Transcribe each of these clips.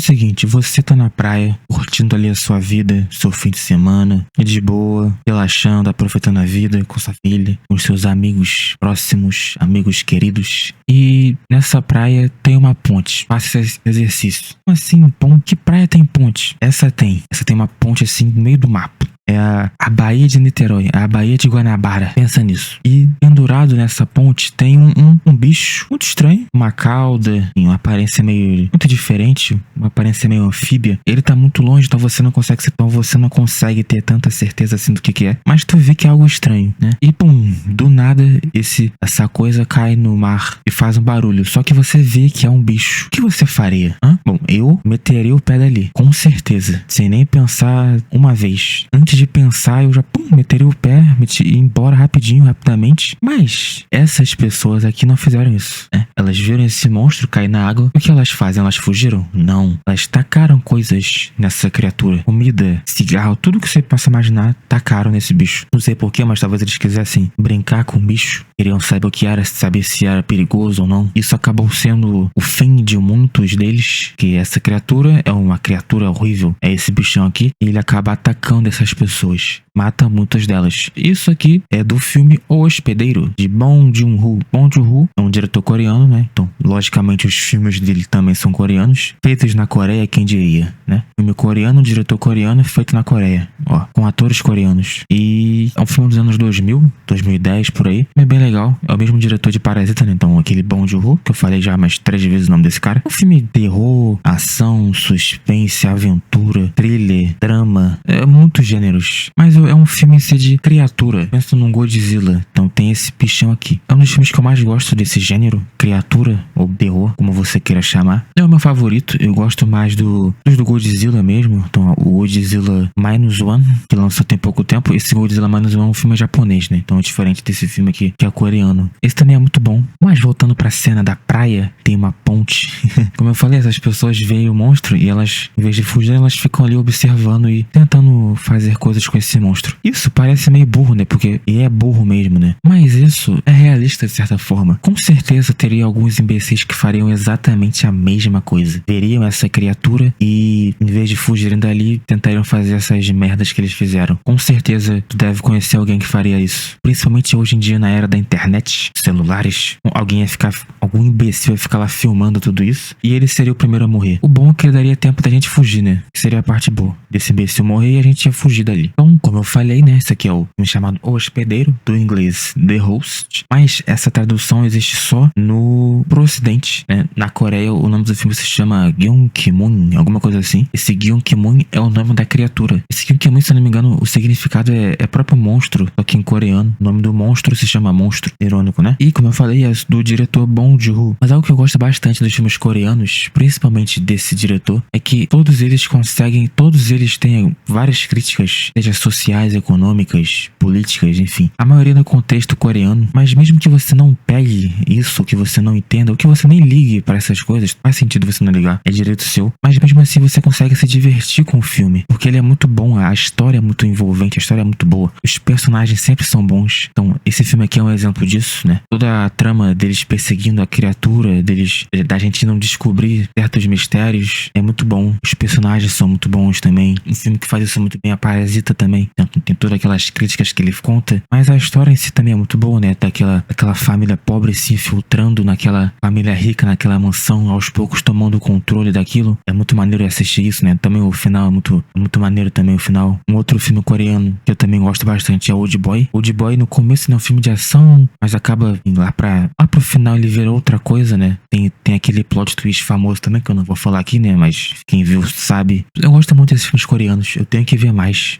o seguinte, você tá na praia, curtindo ali a sua vida, seu fim de semana, de boa, relaxando, aproveitando a vida com sua família, com seus amigos próximos, amigos queridos. E nessa praia tem uma ponte. Faça esse exercício. Como assim, ponte? Que praia tem ponte? Essa tem uma ponte assim no meio do mapa. É a Baía de Niterói, a Baía de Guanabara. Pensa nisso. E pendurado nessa ponte tem um bicho muito estranho. Uma cauda, uma aparência meio muito diferente, uma aparência meio anfíbia. Ele tá muito longe, então você não consegue ter tanta certeza assim do que é. Mas tu vê que é algo estranho, né? E pum, do nada essa coisa cai no mar e faz um barulho. Só que você vê que é um bicho. O que você faria? Bom, eu meteria o pé dali, com certeza, sem nem pensar uma vez. Antes de pensar, eu já meteria o pé, ia embora rapidamente. Mas essas pessoas aqui não fizeram isso, né? Elas viram esse monstro cair na água. O que elas fazem? Elas fugiram? Não. Elas tacaram coisas nessa criatura. Comida, cigarro, tudo que você possa imaginar, tacaram nesse bicho. Não sei porquê, mas talvez eles quisessem brincar com o bicho. Queriam saber o que era, saber se era perigoso ou não. Isso acabou sendo o fim de muitos deles, que essa criatura é uma criatura horrível. É esse bichão aqui. E ele acaba atacando essas pessoas. Mata muitas delas. Isso aqui é do filme O Hospedeiro, de Bong Joon-ho. Bong Joon-ho é um diretor coreano, né? Então, logicamente, os filmes dele também são coreanos. Feitos na Coreia, quem diria, né? Filme coreano, diretor coreano, feito na Coreia. Ó, com atores coreanos. E é um filme dos anos 2000, 2010, por aí. É bem legal. É o mesmo diretor de Parasita, né? Então, aquele Bong Joon-ho, que eu falei já mais 3 vezes o nome desse cara. É um filme de terror, ação, suspense, aventura, thriller, drama. É muitos gêneros. Mas é um filme em si de criatura. Pensa num Godzilla. Então tem esse bichão aqui. É um dos filmes que eu mais gosto desse gênero. Criatura ou terror, como você queira chamar. É o meu favorito. Eu gosto mais dos do Godzilla mesmo. Então o Godzilla Minus One, que lançou tem pouco tempo. Esse Godzilla Minus One é um filme japonês, né? Então é diferente desse filme aqui, que é coreano. Esse também é muito bom. Mas voltando pra cena da praia, tem uma ponte. Como eu falei, essas pessoas veem o monstro e elas, em vez de fugir, elas ficam ali observando e tentando fazer coisas com esse monstro. Isso parece meio burro, né? Porque é burro mesmo, né? Mas isso é realista de certa forma. Com certeza teria alguns imbecis que fariam exatamente a mesma coisa. Veriam essa criatura e, em vez de fugirem dali, tentariam fazer essas merdas que eles fizeram. Com certeza tu deve conhecer alguém que faria isso. Principalmente hoje em dia, na era da internet, celulares. Algum imbecil ia ficar lá filmando tudo isso e ele seria o primeiro a morrer. O bom é que daria tempo da gente fugir, né? Que seria a parte boa. Desse imbecil morrer e a gente ia fugir dali. Então, como eu falei, né? Esse aqui é o filme chamado O Hospedeiro, do inglês The Host. Mas essa tradução existe só pro ocidente, né? Na Coreia, o nome do filme se chama Gyeong-ki-mun, alguma coisa assim. Esse Gyeong-ki-mun é o nome da criatura. Esse Gyeong-ki-mun, se não me engano, o significado é próprio monstro, só que em coreano. O nome do monstro se chama monstro. Irônico, né? E, como eu falei, é do diretor Bong Joon-ho. Mas algo que eu gosto bastante dos filmes coreanos, principalmente desse diretor, é que todos eles têm várias críticas, seja sociais, econômicas, políticas, enfim. A maioria no contexto coreano, mas mesmo que você não pegue isso, que você não entenda, ou que você nem ligue para essas coisas, faz sentido você não ligar, é direito seu, mas mesmo assim você consegue se divertir com o filme, porque ele é muito bom, a história é muito envolvente, a história é muito boa, os personagens sempre são bons. Então esse filme aqui é um exemplo disso, né? Toda a trama deles perseguindo a criatura, da gente não descobrir certos mistérios, é muito bom. Os personagens são muito bons também. Um filme que faz isso muito bem, a Parasita também. Tem todas aquelas críticas que ele conta, mas a história em si também é muito boa, né? Daquela família pobre se infiltrando naquela família rica, naquela mansão, aos poucos tomando o controle daquilo. É muito maneiro assistir isso, né? Também o final é muito maneiro também, o final. Um outro filme coreano que eu também gosto bastante é Old Boy. Old Boy no começo é um filme de ação, mas acaba indo lá pro final ele vira outra coisa, né? Tem aquele plot twist famoso também, que eu não vou falar aqui, né? Mas quem viu sabe. Eu gosto muito desses filmes coreanos. Eu tenho que ver mais.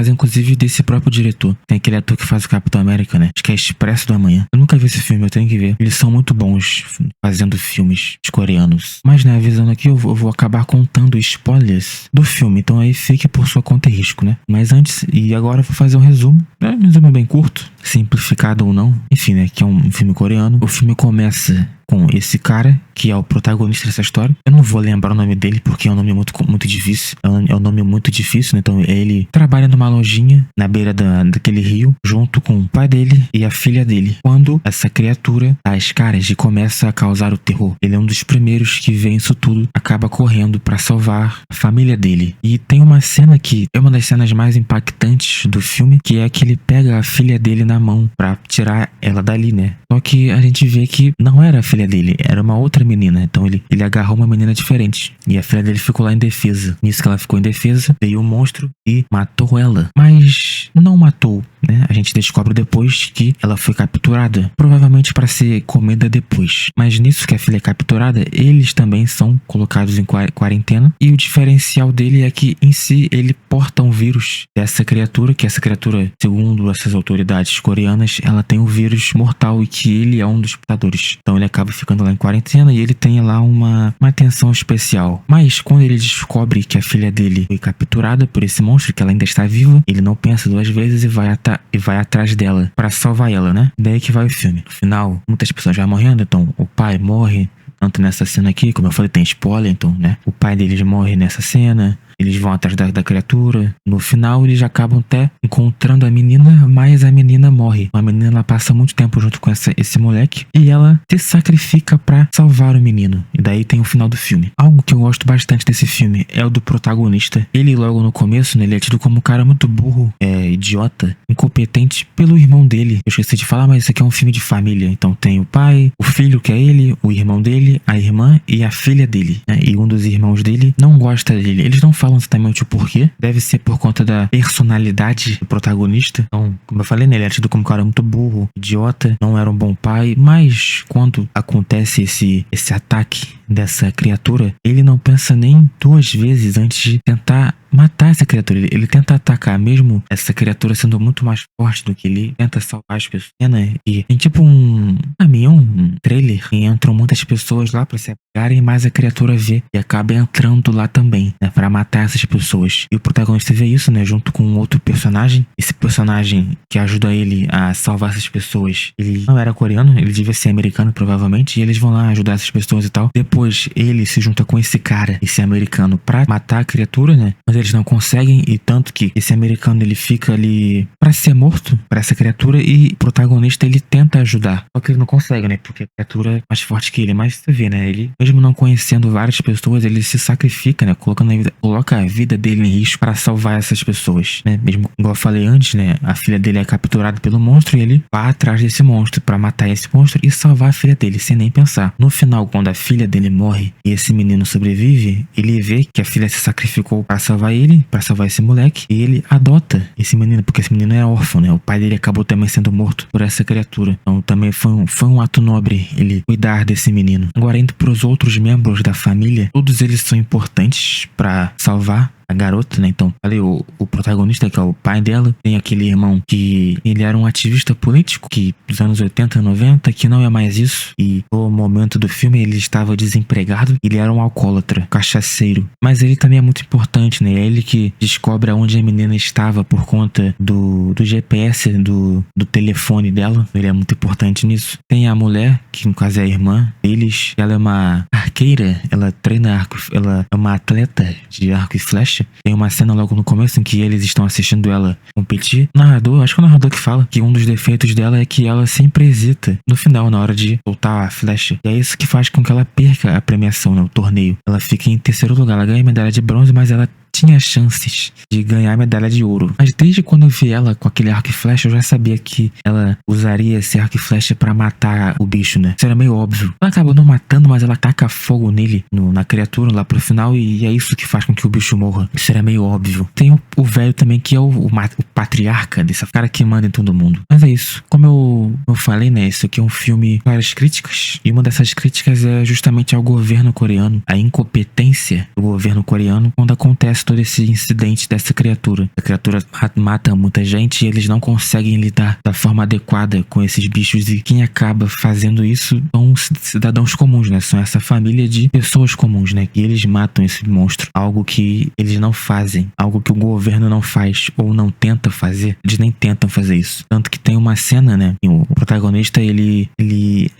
Inclusive, desse próprio diretor. Tem aquele ator que faz o Capitão América, né? Acho que é Expresso do Amanhã. Eu nunca vi esse filme, eu tenho que ver. Eles são muito bons fazendo filmes coreanos. Mas, né, avisando aqui, eu vou acabar contando spoilers do filme. Então aí fique por sua conta e risco, né? Mas antes, e agora eu vou fazer um resumo. Um resumo bem curto, simplificado ou não. Enfim, né? Que é um filme coreano. O filme começa com esse cara, que é o protagonista dessa história. Eu não vou lembrar o nome dele, porque é um nome muito difícil. É um nome muito difícil, né? Então ele trabalha numa lojinha na beira daquele rio, junto com o pai dele e a filha dele. Quando essa criatura, as caras, começa a causar o terror. Ele é um dos primeiros que vê isso tudo, acaba correndo pra salvar a família dele. E tem uma cena que é uma das cenas mais impactantes do filme, que é que ele pega a filha dele na mão pra tirar ela dali, né? Só que a gente vê que não era a filha dele, era uma outra menina. Então ele agarrou uma menina diferente. E a filha dele ficou lá indefesa. Nisso que ela ficou indefesa, veio o monstro e matou ela. Mas não matou, né? A gente descobre depois que ela foi capturada, provavelmente para ser comida depois. Mas nisso que a filha é capturada, eles também são colocados em quarentena. E o diferencial dele é que em si ele porta um vírus dessa criatura, que essa criatura, segundo essas autoridades coreanas, ela tem um vírus mortal e que ele é um dos portadores. Então ele acaba ficando lá em quarentena e ele tem lá uma atenção especial. Mas quando ele descobre que a filha dele foi capturada por esse monstro, que ela ainda está viva, ele não pensa duas vezes e vai atrás dela para salvar ela, né? Daí que vai o filme. No final, muitas pessoas já morrendo, então o pai morre, tanto nessa cena aqui, como eu falei, tem spoiler, então, né? O pai deles morre nessa cena. Eles vão atrás da criatura. No final, eles acabam até encontrando a menina, mas a menina morre. A menina, ela passa muito tempo junto com esse moleque e ela se sacrifica pra salvar o menino. E daí tem o final do filme. Algo que eu gosto bastante desse filme é o do protagonista. Ele, logo no começo, né, ele é tido como um cara muito burro, idiota, incompetente pelo irmão dele. Eu esqueci de falar, mas isso aqui é um filme de família. Então tem o pai, o filho que é ele, o irmão dele, a irmã e a filha dele, né? E um dos irmãos dele não gosta dele. Eles não falam exatamente o porquê. Deve ser por conta da personalidade do protagonista. Então, como eu falei, né, ele é tido como um cara muito burro, idiota, não era um bom pai. Mas quando acontece esse ataque dessa criatura, ele não pensa nem duas vezes antes de tentar matar essa criatura. Ele tenta atacar, mesmo essa criatura sendo muito mais forte do que ele, tenta salvar as pessoas, né? E tem tipo um caminhão, um trailer, e entram muitas pessoas lá pra se apegarem, mas a criatura vê e acaba entrando lá também, né? Pra matar essas pessoas. E o protagonista vê isso, né? Junto com outro personagem. Esse personagem que ajuda ele a salvar essas pessoas, ele não era coreano, ele devia ser americano, provavelmente, e eles vão lá ajudar essas pessoas e tal. Depois, ele se junta com esse cara, esse americano, pra matar a criatura, né? Mas eles não conseguem, e tanto que esse americano, ele fica ali pra ser morto pra essa criatura, e o protagonista, ele tenta ajudar. Só que ele não consegue, né? Porque a criatura é mais forte que ele. Mas você vê, né? Ele, mesmo não conhecendo várias pessoas, ele se sacrifica, né? Coloca a vida dele em risco para salvar essas pessoas, né? Mesmo, igual eu falei antes, né? A filha dele é capturada pelo monstro e ele vai atrás desse monstro para matar esse monstro e salvar a filha dele, sem nem pensar. No final, quando a filha dele morre e esse menino sobrevive, ele vê que a filha se sacrificou para salvar ele, para salvar esse moleque, e ele adota esse menino, porque esse menino é órfão, né? O pai dele acabou também sendo morto por essa criatura. Então também foi um ato nobre ele cuidar desse menino. Agora, indo pros outros membros da família, todos eles são importantes para salvar a garota, né? Então, falei, o protagonista, que é o pai dela, tem aquele irmão que ele era um ativista político, que dos anos 80, 90, que não é mais isso. E no momento do filme ele estava desempregado, ele era um alcoólatra, cachaceiro. Mas ele também é muito importante, né? É ele que descobre aonde a menina estava por conta do GPS, do telefone dela. Ele é muito importante nisso. Tem a mulher, que no caso é a irmã deles, ela é uma arqueira, ela treina arco, ela é uma atleta de arco e flecha. Tem uma cena logo no começo em que eles estão assistindo ela competir. Acho que é o narrador que fala que um dos defeitos dela é que ela sempre hesita no final, na hora de soltar a flecha. E é isso que faz com que ela perca a premiação, né, o torneio. Ela fica em terceiro lugar, ela ganha medalha de bronze, mas ela tinha chances de ganhar a medalha de ouro. Mas desde quando eu vi ela com aquele arco e flecha, eu já sabia que ela usaria esse arco e flecha pra matar o bicho, né? Isso era meio óbvio. Ela acaba não matando, mas ela taca fogo nele, na criatura, lá pro final, e é isso que faz com que o bicho morra. Isso era meio óbvio. Tem o velho também, que é o patriarca desse cara que manda em todo mundo. Mas é isso. Como eu falei, né? Isso aqui é um filme com várias críticas, e uma dessas críticas é justamente ao governo coreano. A incompetência do governo coreano quando acontece todo esse incidente dessa criatura. A criatura mata muita gente e eles não conseguem lidar da forma adequada com esses bichos, e quem acaba fazendo isso são cidadãos comuns, né? São essa família de pessoas comuns, né? Que eles matam esse monstro. Algo que eles não fazem, algo que o governo não faz ou não tenta fazer. Eles nem tentam fazer isso. Tanto que tem uma cena, né? E o protagonista, ele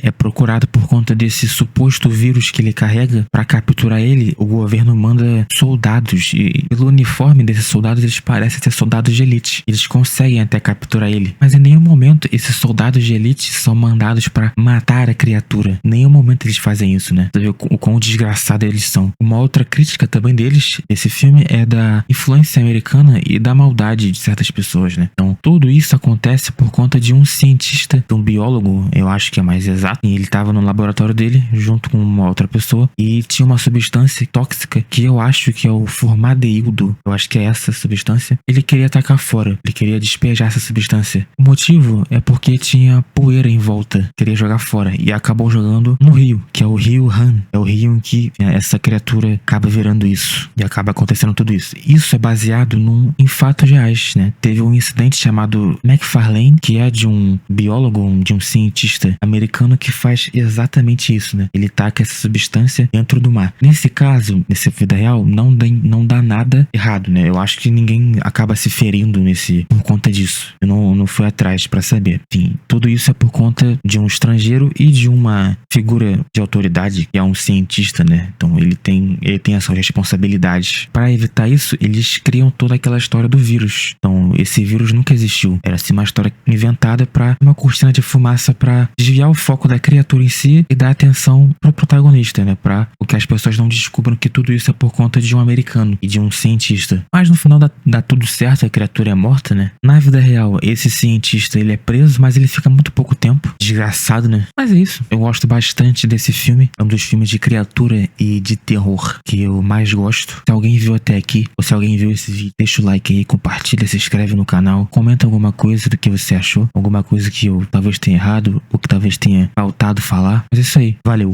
é procurado por conta desse suposto vírus que ele carrega. Para capturar ele, o governo manda soldados, e pelo uniforme desses soldados, eles parecem ser soldados de elite. Eles conseguem até capturar ele, mas em nenhum momento esses soldados de elite são mandados para matar a criatura. Em nenhum momento eles fazem isso, né? Você vê o quão desgraçados eles são. Uma outra crítica também deles, desse filme, é da influência americana e da maldade de certas pessoas, né? Então, tudo isso acontece por conta de um cientista, de um biólogo, eu acho que é mais exato, e ele estava no laboratório dele, junto com uma outra pessoa, e tinha uma substância tóxica, que eu acho que é o formaldeído, eu acho que é essa substância. Ele queria atacar fora, ele queria despejar essa substância. O motivo é porque tinha poeira em volta, queria jogar fora, e acabou jogando no rio, que é o rio Han, é o rio em que essa criatura acaba virando isso, e acaba acontecendo tudo isso. Isso é baseado em fatos reais, né? Teve um incidente chamado McFarlane, que é de um biólogo, de um cientista americano que faz exatamente isso, né? Ele taca essa substância dentro do mar. Nesse caso, nessa vida real, não dá nada errado, né? Eu acho que ninguém acaba se ferindo por conta disso. Eu não fui atrás pra saber. Enfim, tudo isso é por conta de um estrangeiro e de uma figura de autoridade, que é um cientista, né? Então ele tem essa responsabilidade. Para evitar isso, eles criam toda aquela história do vírus. Então, esse vírus nunca existiu. Era assim uma história inventada para uma cortina de fumaça para desviar o foco da criatura em si e dar atenção pro protagonista, né? Para que as pessoas não descubram que tudo isso é por conta de um americano e de um cientista. Mas no final dá tudo certo, a criatura é morta, né? Na vida real, esse cientista, ele é preso, mas ele fica muito pouco tempo. Desgraçado, né? Mas é isso. Eu gosto bastante desse filme. É um dos filmes de criatura e de terror que eu mais gosto. Se alguém viu até aqui, ou se alguém viu esse vídeo, deixa o like aí, compartilha, se inscreve no canal, comenta alguma coisa do que você achou, alguma coisa que eu talvez tenha errado, ou que talvez tenha faltado falar. Mas é isso aí. Valeu!